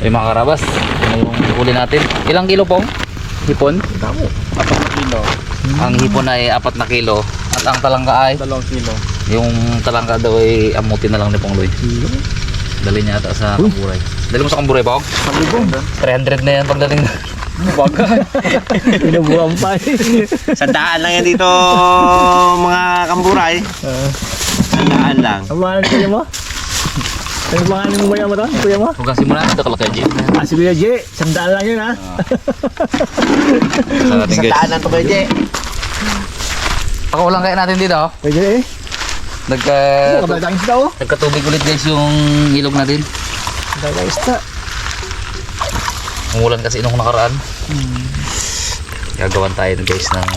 Ay mga karabas, ano yung huli natin? Ilang kilo pong? Hipon? Dami. 4 na kilo. Ang hipon ay 4 na kilo. At ang talangka ay? 2 kilo. Yung talangka daw ay amutin na lang ni Pong Loy. Dali niya ata sa Kamburay. Dali mo sa Kamburay, Pong? 300 na yan pagdating na. Bagay. Pinubuhan pa eh. Sandaan lang yan dito mga kamburay. Sandaan lang. Ang mahal kuya mo? Ano ba mo kuya mo to? Kuya mo? Hugasin mo na ito kalakay, Jim. Ah, si Kuya J. Sandaan lang yun ha. Sa ating guys. Sandaan lang to kayo, Je. Pakulang kaya natin dito. Kuya J eh. Kabalatang isda oh. Nagkatubig ulit guys yung ilog natin. Kabalatang isda. Umulan kasi nung nakaraan. Gagawan tayo guys ng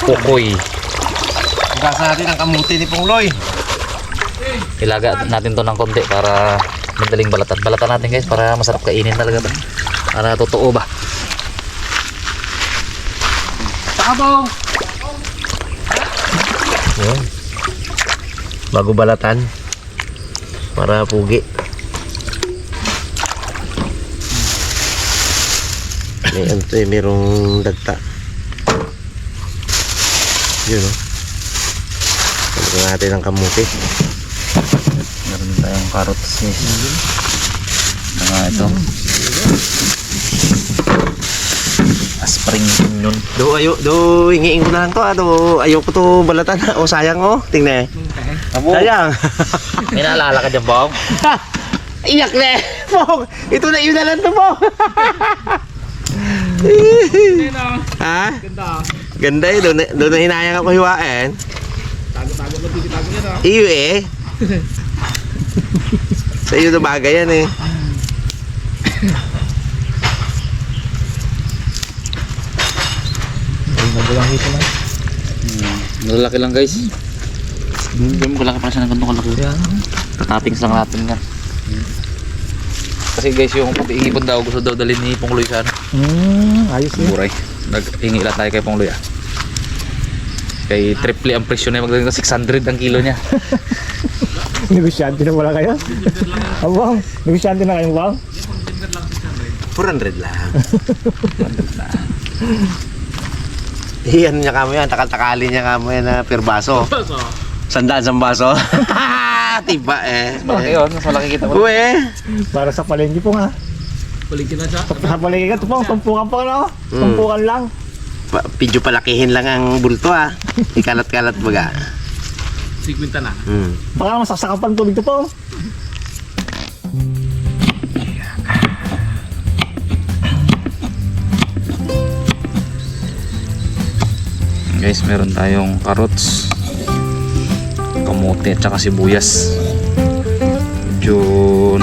kukoy. Hugasan natin ang kamuti ni Pongloy. Ilaga natin to ng konti para madaling balatan. Balatan natin guys para masarap kainin talaga ba. Para totoo ba. Takabong! Yun. Bago balatan. Para pugi. May ano to eh, merong dagta. Yun o. Pagkakas natin ang kamuti. Meron tayong carrots guys. Mga ito. Spring onion. Do hingiin ko na lang to ayaw ko to balatan o sayang oh. Tingnan. Sayang. May naalala ka dyan, Bong? Iyak na eh. Bong, ito na yun na lang to mo. Ha? Ganda eh. Doon na hinayang ako hiwain. Tago-tago lang titago niya na. Iyo eh. Sa iyo na bagay yan eh. Mabulang hito lang. Malalaki lang guys. Malaki pa siya ng ganitong kalaki. Tatapings lang natin yan. Kasi guys yung pag-iingipon daw gusto daw dalhin ni Pong Loy sa ano. Ayos yun. Buray. Nag-hingi lang tayo kay Pong Loy ah. Kay triple ang presyo na magdating na 600 ang kilo niya. Negosyante na wala kayo? Abang, negosyante na kayo bang? 400 lang. Iyan niya kamo yan. Takal-takali niya kamo yan na per baso. Sandaan sa baso. Tiba eh. Malaki yun, mas malaki kita mo. Uwe. Para sa palengke po nga. Balikin na siya. Sa palengke ka ito po, tumpukan pa no? Tumpukan lang. Medyo palakihin lang ang bulto ah. Ikalat-kalat baga. 50 na. Baka naman sasakapan tubig ito po. Guys, meron tayong carrots, kamote at saka sibuyas. Medyo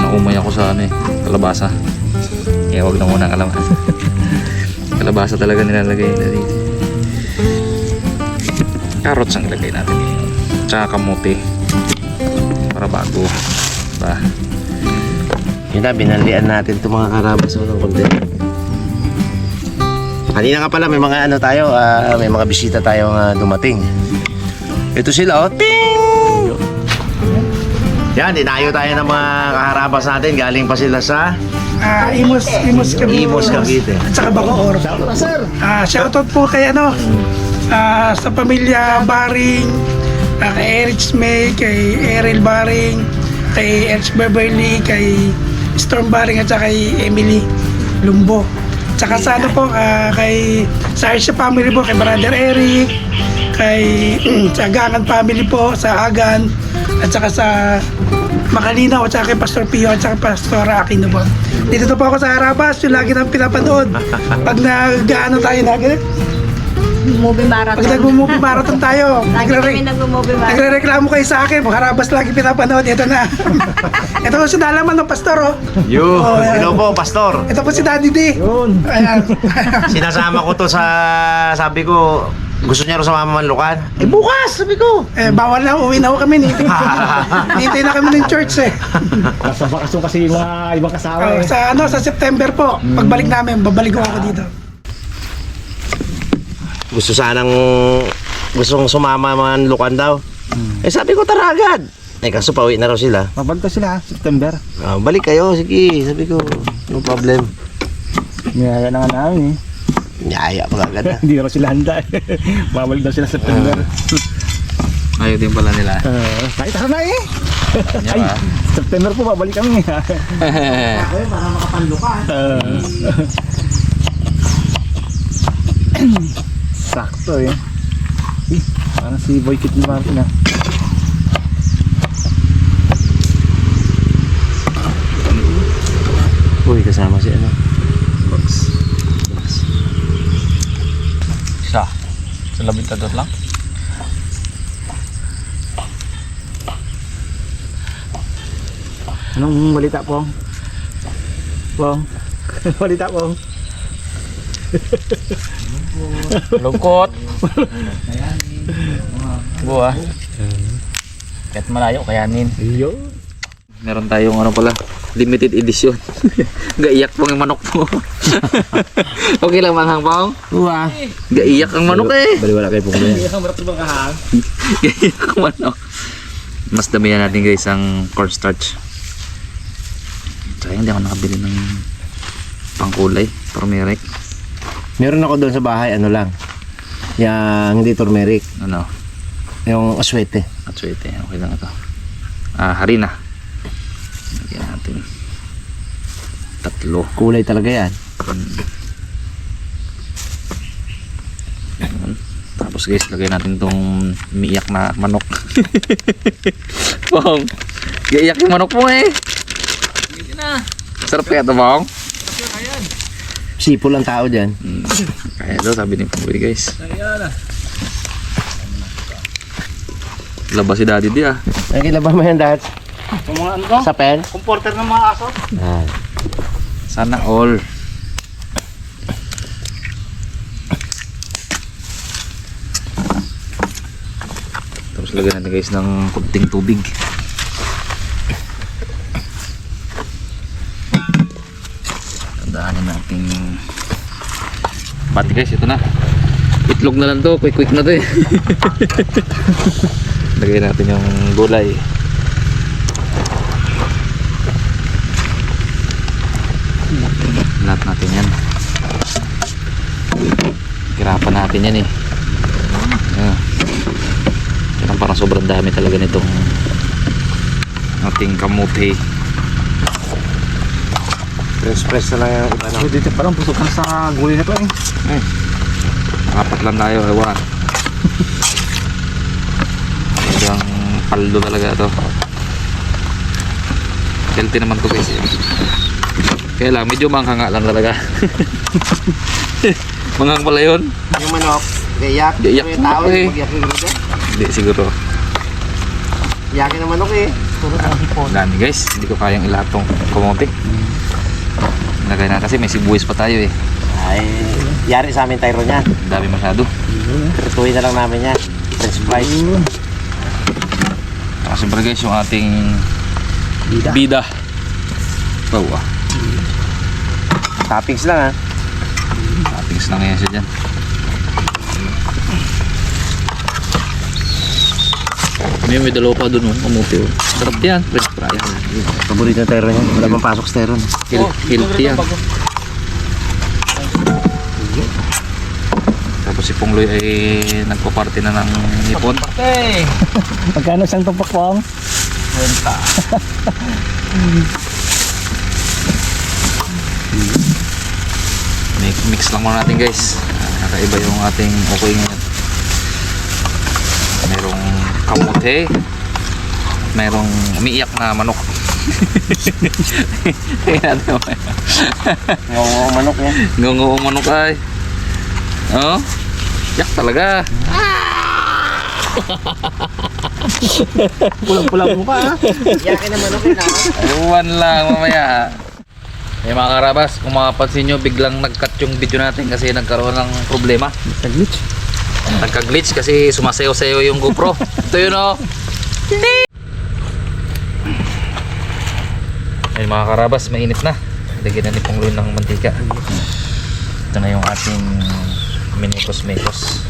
naumay ako sa ano eh, kalabasa. Kaya wag na muna kalabasa. Kalabasa talaga nilalagay na dito. Carrots ang ilagay natin dito. Tsaka kamote. Para bago. Ba. Yun na, binalian natin itong mga karabas ng konti. Kanina nga pala may mga ano tayo, may mga bisita tayong dumating. Ito sila oh. Ting! Yan, dinayo tayo ng mga kaharabas natin. Galing pa sila sa Imos Cavite. Imos Cavite. At saka Bacoor. Shoutout po kay sa pamilya Baring, kay Erich May, kay Erel Baring, kay Erich Beverly, kay Storm Baring at saka kay Emily Lumbo. Tsaka sa ano po, kay sa Arsha family po, kay Brother Eric, kay sa Agangan family po, sa Agan, at saka sa Makalinaw, at saka kay Pastor Pio, at saka Pastor Aquino po. Dito na po ako sa Harabas, yung lagi nang pinapanood. Pag nag-ano tayo na, Movie marathon. pag nag-movie marathon tayo, Lagi kami nag-movie marathon. nagre-reklamo kayo sa akin, Harabas lagi pinapanood, ito na. Ito po si Dalaman ng Pastor, oh. Yo, Oh, yan. hello po, Pastor. Ito po si Daddy D. Yun. Ayan. Sinasama ko to sa, sabi ko, gusto niya rin sa Manlukan. Eh bukas, sabi ko. Bawal na, uwi na ako kami. Hintay na kami ng church eh. Nasa bakasyon kasi yung mga ibang kasama eh. Sa September po, pagbalik namin, babalik ko ako dito. Gustong sumama Manlukan daw. Eh sabi ko tara agad. Eh kaso pauwi na raw sila. Mabalta sila, September. Balik kayo, sige. Sabi ko, no problem. Niyaya na nga namin eh. Nyaya pa agad na. Hindi raw sila handa eh. Babalik daw sila September. Ayaw din pala nila. Kahit tara na eh. Ay, Ay, September po babalik kami. Sakto eh. Parang si Boy Kit Martin ah. Uy, kasama si ano. Isa. Sa labintadot lang. Anong balita po? Pong? Balita po? Lungkot. Buha. Kahit malayo, kayanin. Iyo. Meron tayong ano pala, limited edition. Gaiyak pong yung manok mo. Okay lang manghang pong? Uwa. Gaiyak ang manok eh. Baliwala kayo pong yan. Gaiyak ang manok. Mas damihan natin guys ang cornstarch. Tsaka hindi ako nakabili ng pangkulay, turmeric. Meron ako doon sa bahay, ano lang. Yung hindi turmeric. Ano? Yung aswete. At suwete, okay lang ito. Harina. Lagyan natin 3. Kulay talaga yan. Ganun. Tapos guys, lagay natin tong umiiyak na manok. Bong, gaiyak yung manok mo eh. Sarap kaya ito, Bong? Sipo lang tao dyan. Kaya ito, sabi ni Pangboy guys. Labas si Daddy di ah. Nakilaban mo yan, Dad? Yung mga ano to? Sa pen? Comporter ng mga aso? Sana all. Tapos lagyan natin guys ng kunting tubig. Tandaanin natin. Pati guys, ito na. Itlog na lang to, quick na to eh. Lagyan natin yung gulay. Lahat natin yan. Hirapan natin yan eh. Yan parang sobrang dami talaga nitong ating kamote. Press na lang yung iba na. Dito parang pusukan sa gulay na to eh. 4 lang tayo, ewan. Talagang paldo talaga ito. Healthy naman to guys. Kaya lang, medyo manghang lang talaga. Manghang pala yun. Yung manok, gayak. Gayak Yung tao, manok eh. mag-iyak yung grupo. Hindi siguro. Iyakin ng manok eh. Dami guys, hindi ko kayang ilahat tong kamote. Lagay na kasi may sibuyas pa tayo eh. Ay, yari sa amin tayo niyan. Dami masyado. Tutuin na lang namin yan. French fries. Saka siyempre guys, yung ating bida. Wow ah. Toppings lang ha. Toppings lang yan siya dyan. May dalawa pa dun oh, kamote oh. Sarap yan, fresh fries. Paborito na tayo niyan. Wala pang pasok sa tayo. Healthy yan. Tapos si Pongloy ay nagpa-party na ng hipon. Magkano siyang tumpak Pong? Mix lang muna natin guys. Nakaiba yung ating okay ngayon. Merong kamote. Merong umiiyak na manok. Tingnan natin mo. Ngongo manok yan. Ngongo ang manok ay. Oh? Yak talaga. Pulang-pulang mo pa ha? Iyakin ng manok yun ha. Ewan lang mamaya. Eh mga karabas, kung mapapansin nyo, biglang nag-cut yung video natin kasi nagkaroon ng problema. Nag-glitch. Nagka-glitch kasi sumasayaw-sayaw yung GoPro. Ito yun oh. Ay mga karabas, mainit na. Lagyan na ni Pongloy ng mantika. Ito na yung ating minikos-mikos.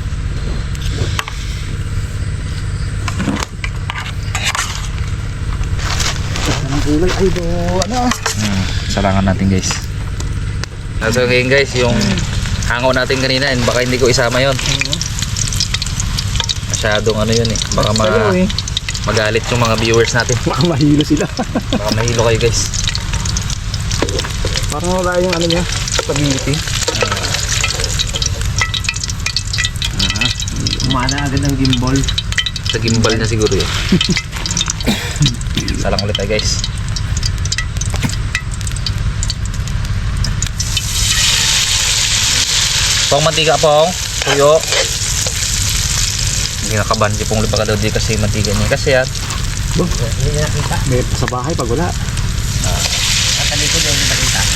gulay. Ay, do, ano? Salangan natin guys. So ngayon guys, yung hangaw natin kanina, and baka hindi ko isama yon. Masyadong ano yun eh. Baka magalit yung mga viewers natin. Baka mahilo sila. Baka mahilo kayo guys. Parang wala yung ano niya, stability. Umana agad ng gimbal. Sa gimbal na siguro yun. Salang ulit tayo guys. Pong mantika pong. Tuyo. Hindi nakaban si pong lipa ka daw di kasi mantika niya. Kasi yan. May sa bahay pag wala.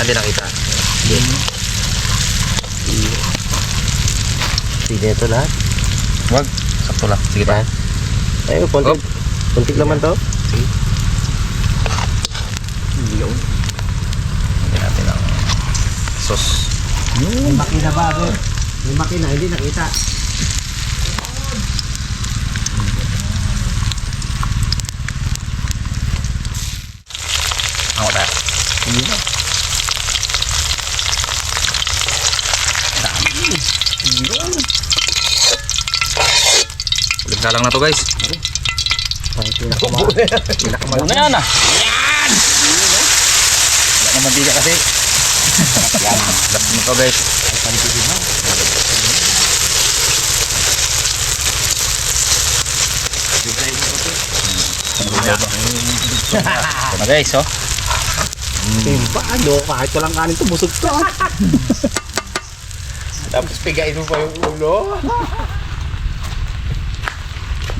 Hindi nakita. Sige, ito lahat. Wag. Sakto lang. Sige pa. Ayun, konti. Kuntik naman to. Lagyan natin ang sauce. May makina ba ako? May makina, hindi nakita. Ako tayo. Ulit na lang na to guys. Pinakamalaki na yan ah. Yan! Wala naman biga kasi. Yan. Last mo to guys. Ito na guys oh. Timpa, ano? Kahit walang kanin to, busog to. Tapos pigain mo pa yung ulo.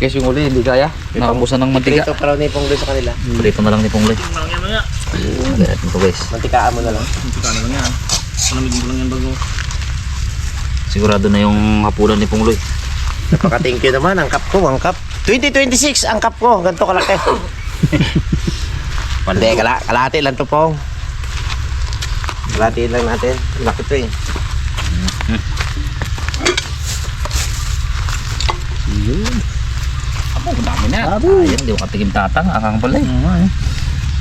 Guys yung uli hindi kaya. Nakabusan ng mantika. Prito pa raw ni Pongloy sa kanila. Prito na lang ni Pongloy. Ayan ito guys. Mantikaan mo na lang. Palamigin ko lang yan bago. Sigurado na yung hapunan ni Pongloy. Napaka-thank you naman. Ang cup ko, ang cup. 2026 ang cup ko. Ganito kalaki. Hindi, kalahati lang to Pong. Kalahati lang natin. Laki to eh. Abo, dami na. Ayan, di ko katigim tatang. Akang pala eh.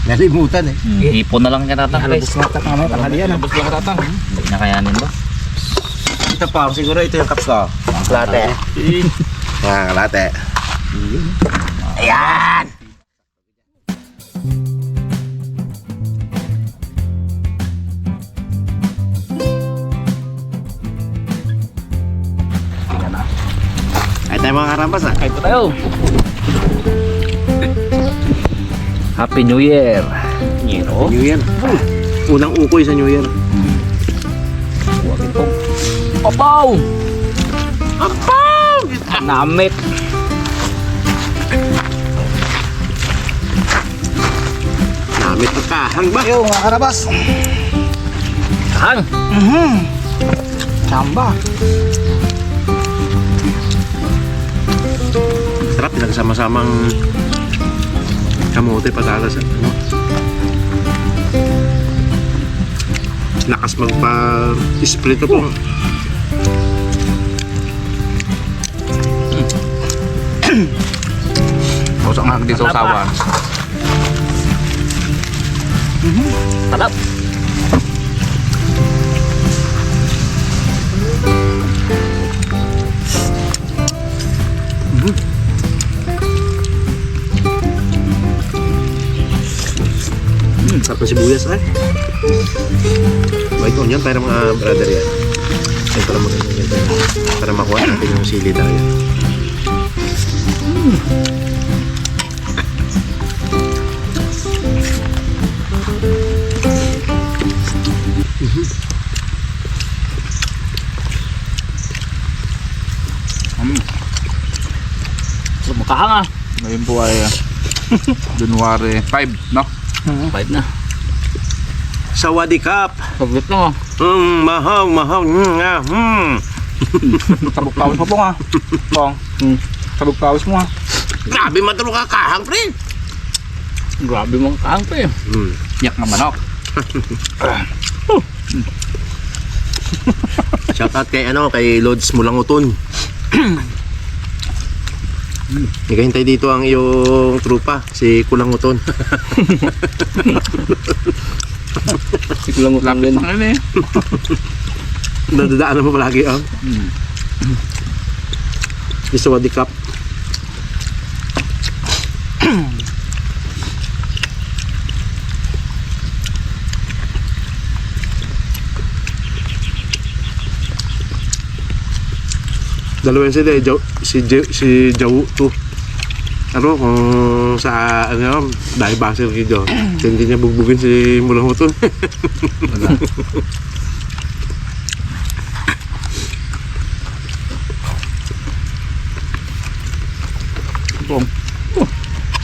Nalimutan eh. Hipon na lang niya tatang guys. Halabos nga tatang, tanghalian. Labas lang tatang. Hindi na kayanin ba? Ito Pong, siguro ito yung cup ko. Kalahati. Yan, kalahati. Ayan! Ay tayo mga karambas ah. Kahit po tayo. Happy New Year. New Year. Unang ukoy sa New Year. Huwag ito. Opaw! Opaw! Namit. Namit ang kahang ba? Yo, mga karabas. Hang. Chamba. Sarap, pinagsama-samang kamote, patatas at ano. Lakas magpa-split po. Usok nga dito sa sawa. Talap. Sarap na sibuyas eh. May onion para mga brother yan. Yan para mag-onion tayo. Para makuha natin yung sili tayo. So, makahanga. Ngayon po ay January 5, no? 5 na. Sawadikap! Paglit na Mahang. Sabog pawis mo po nga. Pong. Sabog pawis mo nga. Grabe matulog ka kahang, pre! Grabe mong kahang pa eh. Yak na manok. Shoutout kay Lods Mulanguton. Naghihintay dito ang iyong trupa, si Kulanguton. Si Kulanguton din. Ano eh? Nadadaanan mo palagi, ah. Isa wadikap. Dalawa yan sila, si Jawu to. Ano, kung sa, ano, dahil base kay Jo, hindi niya bugbugin si Mulanguton. Wala.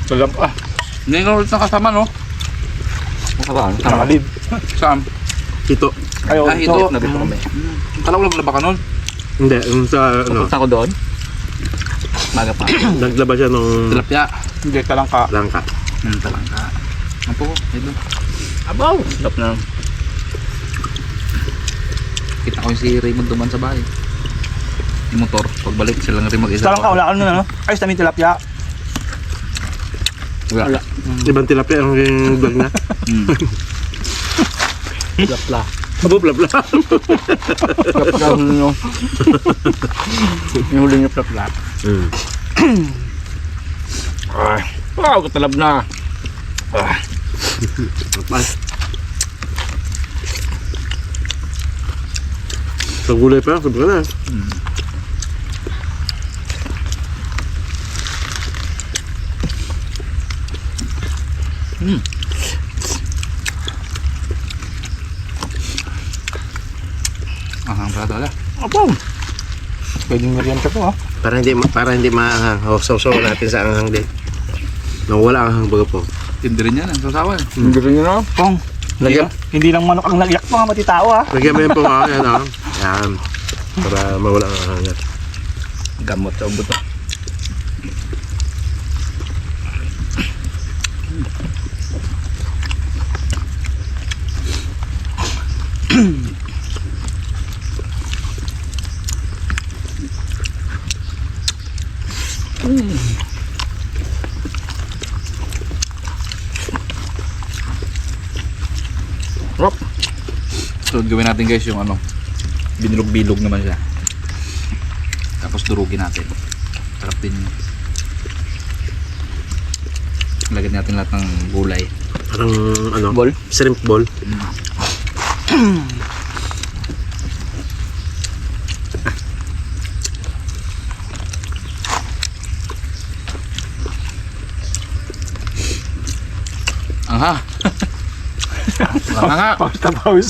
Sarap ah. Hindi nga ulit nakasama, no? Nakalib. Saan? Ito. Ayaw, Ah, ito. Nabito kami. Kala ko naglaba ka nun. Hindi, yung sa, ano, Pupunta ko doon. Maga pa. naglaba siya nung Tilapia. Hindi ka lang ka. langka. Talangka. Ang po, ito. Abaw! Sarap na. Kita ko yung si Raymond duman sa bahay. Yung motor, pagbalik silang rin mag-isa. Sarap ka, wala ka nun ano? Ayos namin tilapia. Wala. Ibang tilapia ang yung vlog na. Lapla. Abo, blabla. Lapla nyo. Yung huli nyo lapla. Ay. Wow, katalab na. Ah. Sa gulay pa, sobra na. Ahang pala talaga. Apo. Pwedeng merienda to ha. Para hindi maanghang. Sausaw natin sa anghang din. Nawala ang anghang baga po. Hindi rin yan, ang sasawan. Hindi rin yun ha. Pong. Lagyan, Hindi lang manok ang nagyak mga matitao ha. lagyan mo yung pong yan, ah. Yan. Para mawala ang anghang yan. Gamot sa buto. So gawin natin guys yung ano, binilog-bilog naman siya. Tapos durugin natin. Sarap din yun. Lagyan natin lahat ng gulay. Parang ano, Ball? shrimp ball. Angha! Angha! Pawis na pawis.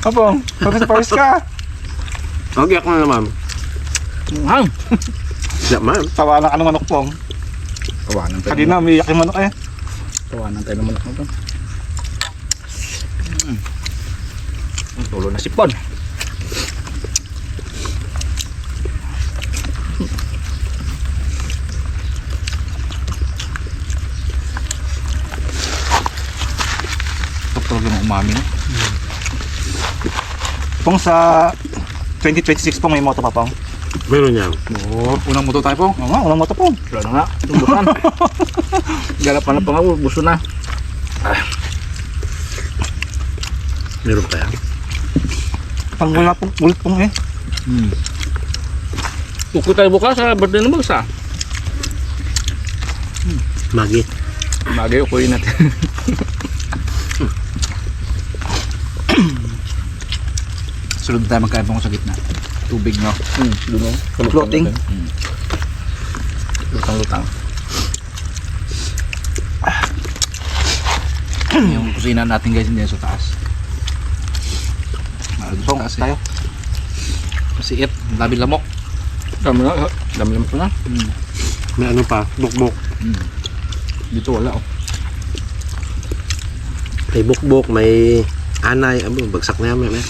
Apong, pawis na pawis ka. Okay, ako na naman. Hang. Siya man. Tawa ng anong manok pong. Kawanan tayo. Kanina umiyak yung manok eh. Kawanan tayo ng manok na to. Tulo na sipon. Ito talaga ng umami no? Pong sa 2026 pong may moto pa pong. Meron yan. Oo, unang moto tayo po. Oo nga, walang moto pong. Wala na nga, tumbukan. Galapan na pa nga, buso na. Meron pa yan. Pang wala pong ulit pong eh. Uko tayo bukas sa birthday ng magsa. Magi. Bagay, ukuyin natin. Sunod tayo magkain pa sa gitna. Tubig no? Doon oh. Floating. Lutang-lutang. Yung kusina natin guys hindi sa taas. Sa taas tayo. Masiit, labi lamok. Dami na, dami naman na. May ano pa, bukbok. Dito wala oh. May bukbok, may anay. Abo, bagsak na yan, may.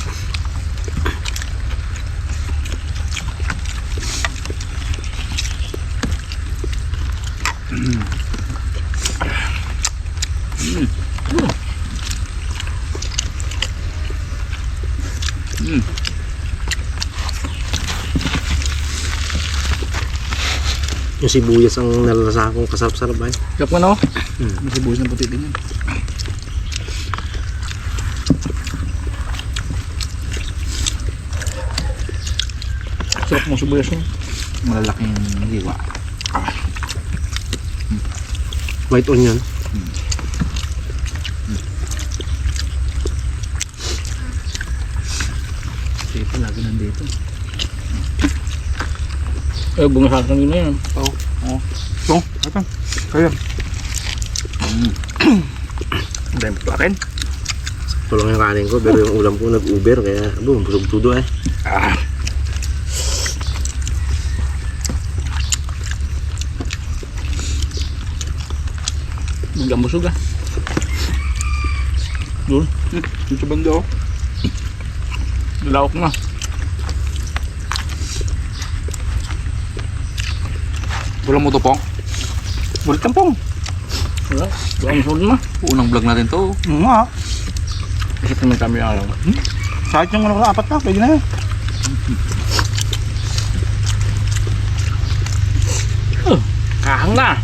Yung sibuyas ang nalalasahan kong kasarap-sarap ay. Sarap ka no? May sibuyas na puti din yan. Sarap mo sibuyas mo. Malalaking hiwa. White onion. Dito, lagi nandito. Eh, bumasasan nyo na yan. So, ito. Kaya. Ang dahil mo akin. Ito lang yung kanin ko, pero yung ulam ko nag-uber, kaya busog tudo eh. Biglang busog ah. Doon. Yung sa banda oh. Lawak na. Wala mo to, Pong. Bulit ang pong. Wala. Wala ang sulod na. Unang vlog natin to. Nga. Kasi kami kami araw. Kahit yung ano, apat na, pwede na yan. Kahang na.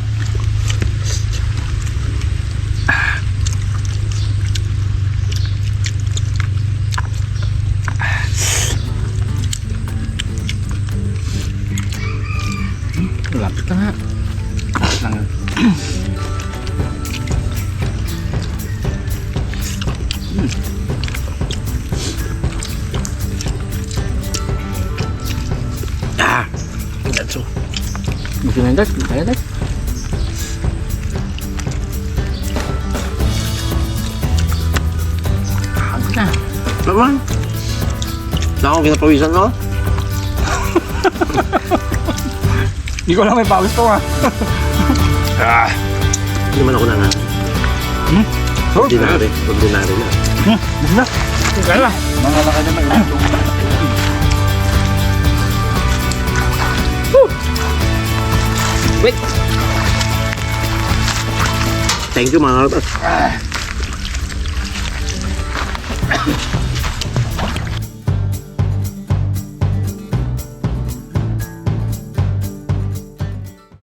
Lapit na nga. Lang. Ganso. Gusto na yung kaya dad. Kahang na. Naman. Na akong kinapawisan no? Hindi ko lang may pawis to ah. Hindi naman ako na nga. Ordinary. Ordinary na. Gusto na. Kaya na. Mga laka dyan na. Wait. Thank you mga kalabas.